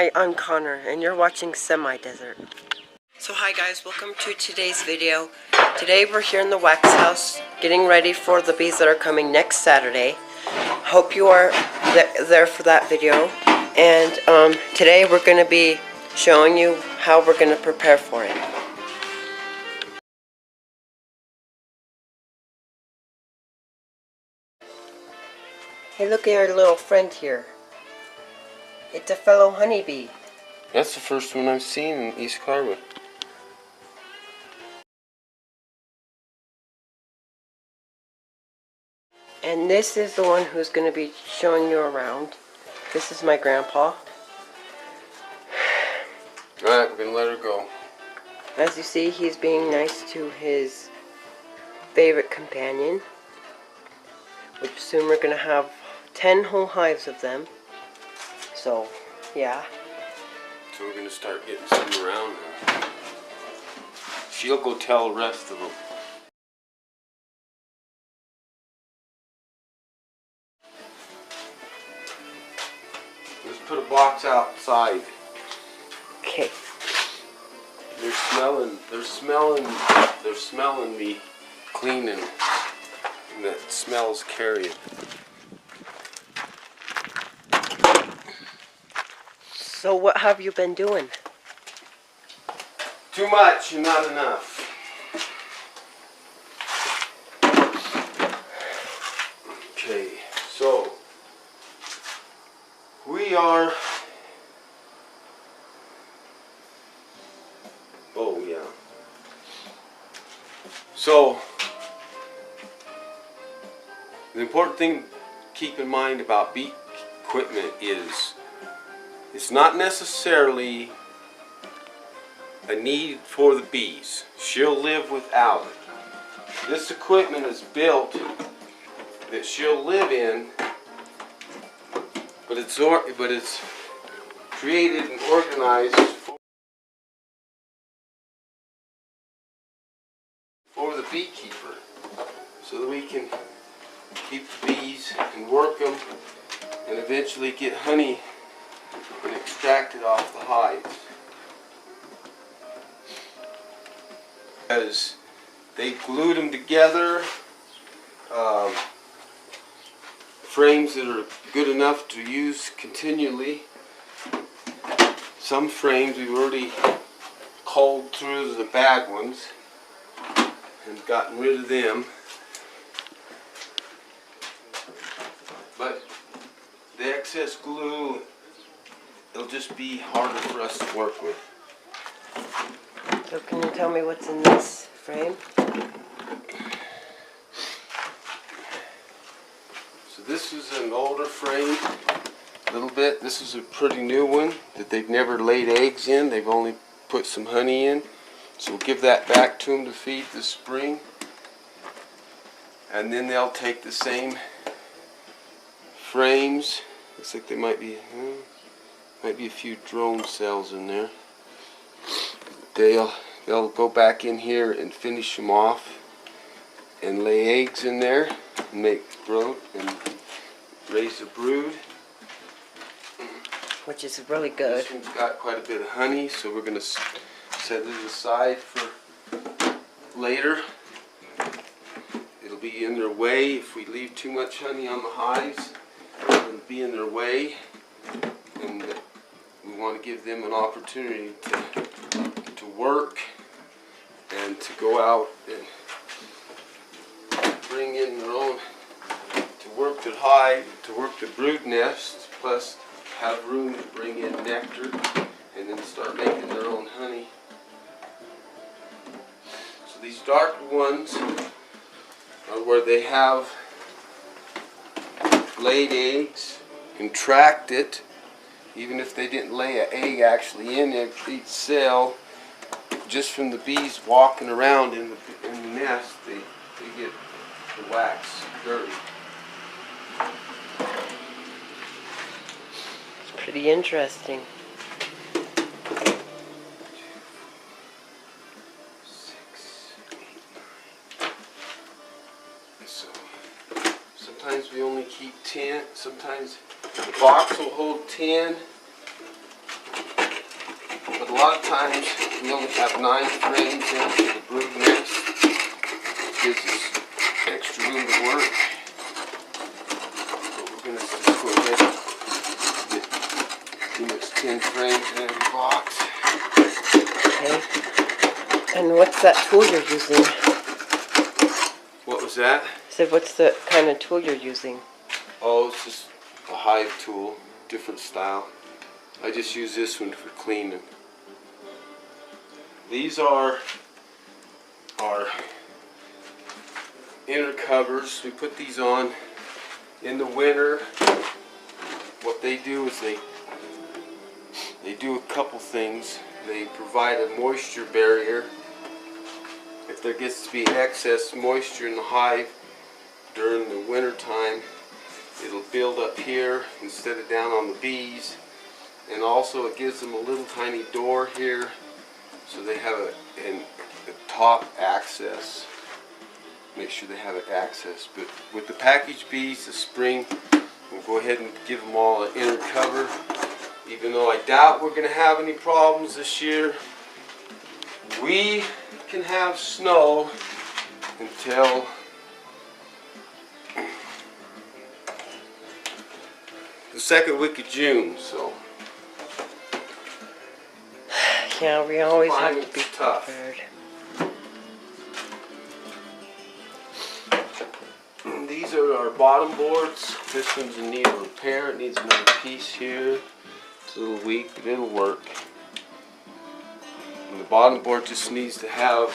Hi, I'm Connor, and you're watching Semi-Desert. So hi guys, welcome to today's video. Today we're here in the wax house, getting ready for the bees that are coming next Saturday. Hope you are there for that video. And today we're going to be showing you how we're going to prepare for it. Hey, look at our little friend here. It's a fellow honeybee. That's the first one I've seen in East Carver. And this is the one who's going to be showing you around. This is my grandpa. Alright, we're going to let her go. As you see, he's being nice to his favorite companion. Which soon we're going to have 10 whole hives of them. So, yeah. So we're going to start getting some around now. She'll go tell the rest of them. Let's put a box outside. Okay. They're smelling me cleaning. And that smell's carrying. So what have you been doing? Too much and not enough. Okay, so we are. Oh yeah. So the important thing to keep in mind about bee equipment is it's not necessarily a need for the bees. She'll live without it. This equipment is built that she'll live in, but it's created and organized for the beekeeper, so that we can keep the bees and work them and eventually get honey and extract it off the hives. Because they glued them together, frames that are good enough to use continually. Some frames we've already culled through the bad ones and gotten rid of them. But the excess glue, it'll just be harder for us to work with. So can you tell me what's in this frame? So this is an older frame, a little bit. This is a pretty new one that they've never laid eggs in. They've only put some honey in. So we'll give that back to them to feed this spring. And then they'll take the same frames. Looks like there might be a few drone cells in there. They'll go back in here and finish them off and lay eggs in there and make growth and raise a brood. Which is really good. This one's got quite a bit of honey, so we're going to set it aside for later. It'll be in their way if we leave too much honey on the hives. It'll be in their way, and we want to give them an opportunity to work and to go out and bring in their own, to work the hive, to work the brood nest, plus have room to bring in nectar and then start making their own honey. So these dark ones are where they have laid eggs and tracked it. Even if they didn't lay an egg actually in each cell, just from the bees walking around in the nest, they get the wax dirty. It's pretty interesting. 6, 8, 9. So sometimes we only keep 10. Sometimes the box will hold 10. lot of times we only have 9 frames in for the brood nest. Gives us extra room to work. But we're going to just go ahead and get pretty much 10 frames in the box. Okay. And what's that tool you're using? What was that? I said, what's the kind of tool you're using? Oh, it's just a hive tool, different style. I just use this one for cleaning. These are our inner covers. We put these on in the winter. What they do is they do a couple things. They provide a moisture barrier. If there gets to be excess moisture in the hive during the winter time, it'll build up here instead of down on the bees. And also it gives them a little tiny door here so they have a top access. Make sure they have access. But with the package bees this spring, we'll go ahead and give them all an inner cover. Even though I doubt we're going to have any problems this year, we can have snow until the second week of June, so yeah, we always have to climate's be tough. prepared. These are our bottom boards. This one's in need of repair. It needs another piece here. It's a little weak, but it'll work. And the bottom board just needs to have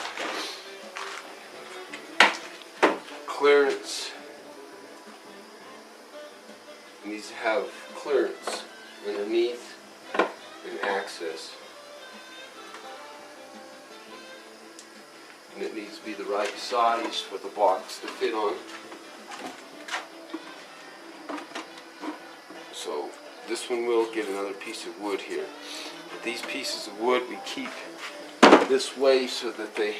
clearance. It needs to have clearance underneath and access. And it needs to be the right size for the box to fit on. So this one will get another piece of wood here. But these pieces of wood we keep this way so that they,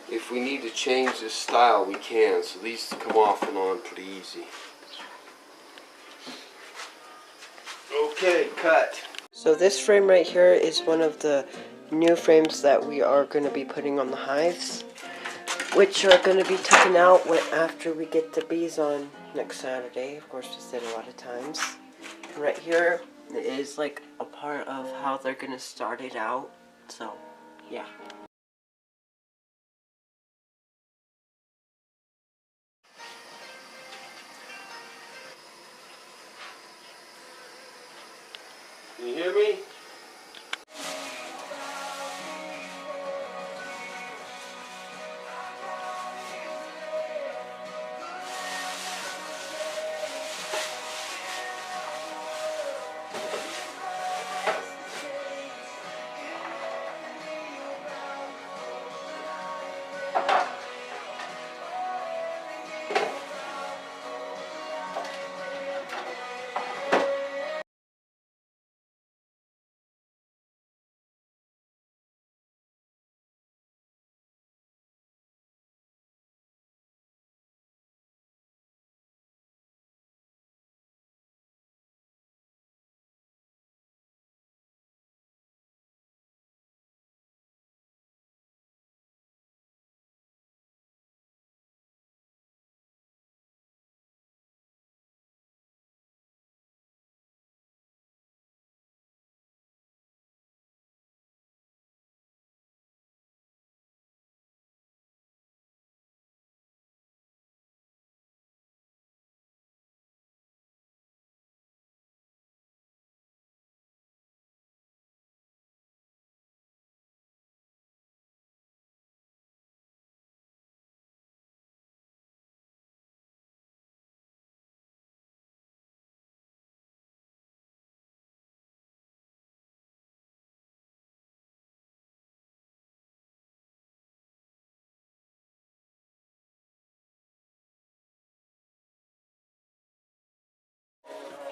if we need to change this style, we can. So these come off and on pretty easy. Okay, cut. So this frame right here is one of the new frames that we are going to be putting on the hives, which are going to be taken out after we get the bees on next Saturday. Of course, we said a lot of times. And right here is like a part of how they're going to start it out. So, yeah. Can you hear me?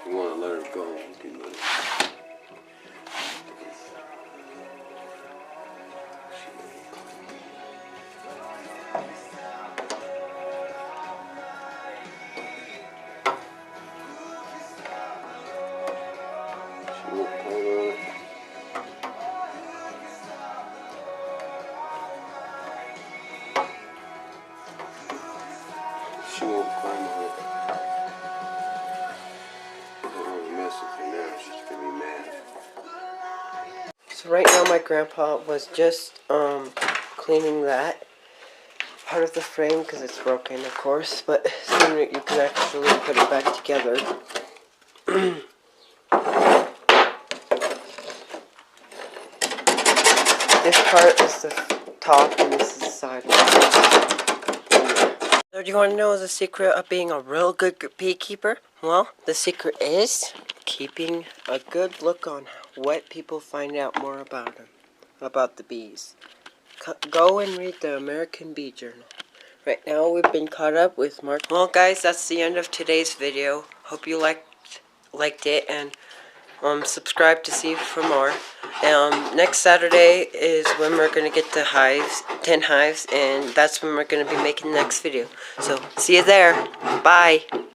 If you want to let her go, you can let her. She won't bite on it. So right now my grandpa was just cleaning that part of the frame because it's broken, of course, but soon you can actually put it back together. This part is the top and this is the side. So do you want to know the secret of being a real good beekeeper? Well, the secret is keeping a good look on what people find out more about them, about the bees. Go and read the American Bee Journal. Right now we've been caught up with Mark. Well guys, that's the end of today's video. Hope you liked it, and subscribe to see for more. Next Saturday is when we're going to get the hives, 10 hives, and that's when we're going to be making the next video. So, see you there. Bye.